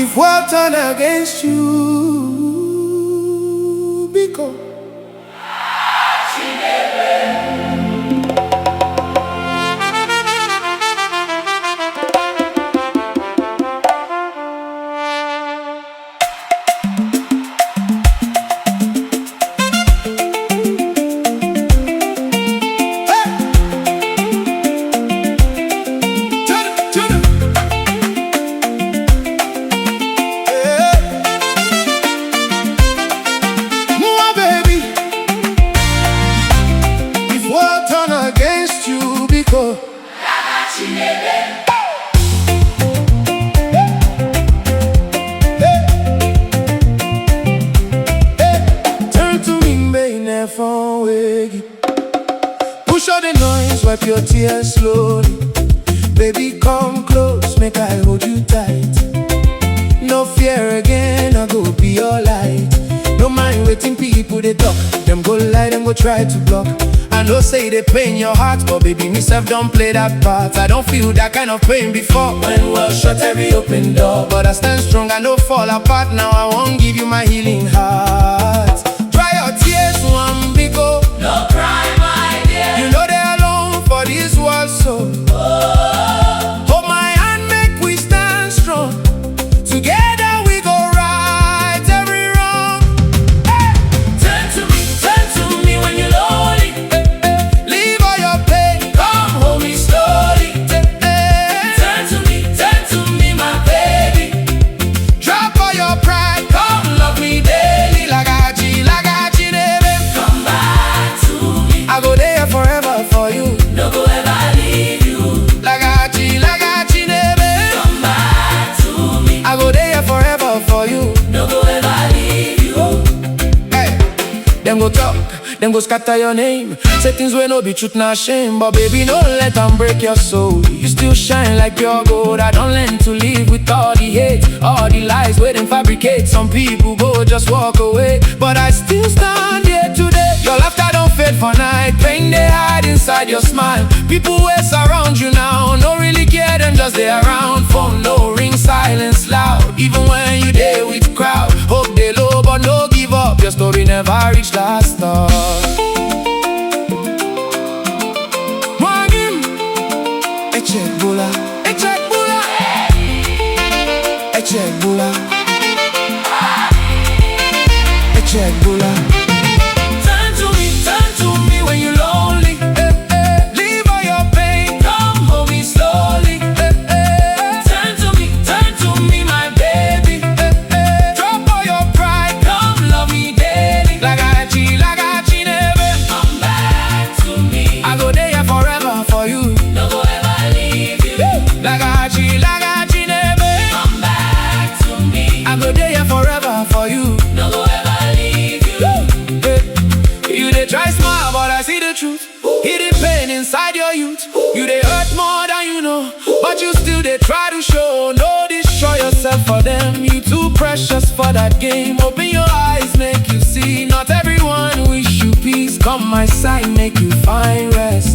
If world turn against you, because Laghachi N'ebe M. Turn to me, baby, from wiggy. Push out the noise, wipe your tears slowly. Baby, come close, make I hold you tight. No fear again, I go be your light. No mind waiting people they talk. Them go lie, them go try to block. I know say they pain your heart, but baby, myself don't play that part. I don't feel that kind of pain before. When well shut every open door, but I stand strong, I no fall apart. Now I won't give you my healing heart. Dry your tears, one big go. No cry, my dear. You know they're alone for this world, so hold my hand, make we stand strong. Together we go right every wrong. Hey! Turn to me when you're lonely. Leave all your pain, Come hold me slowly. Turn to me, my baby. drop all your pride. Come love me daily. Laghachi N'ebe M. Come back to me. I go there forever for you. No go ever leave you. Laghachi N'ebe M. Come back to me. I go there forever for you. No go ever leave you. Hey, them go talk, them go scatter your name. Say things wey no be truth, not shame. But baby, no let them break your soul. You still shine like pure gold. I don't learn to live with all the hate, all the lies where them fabricate. Some people go just walk away, but I still stand here today. Your laughter don't fade for night. Pain they hide inside your smile. People wey surround you now no really care, them just they around. Phone no ring, silence loud. Even when you there with crowd, hope they low but no give up. Your story never reach last stop. Mwagim, Echek bula, Echek bula, Echek bula, Echek bula. Turn to me when you're lonely. Leave all your pain. Come hold me slowly. Turn to me, my baby. Drop all your pride. Come love me daily. Laghachi N'ebe M. Come back to me. I go there forever for you. No go ever leave you. Laghachi N'ebe M. Come back to me. I go there forever for you. No go ever leave you. You they try smile, but I see the truth. Hidden pain inside your youth. You they hurt more than you know, but you still they try to show. No, destroy yourself for them. You too precious for that game. Open your eyes, make you see. Not everyone wish you peace. Come my side, make you find rest.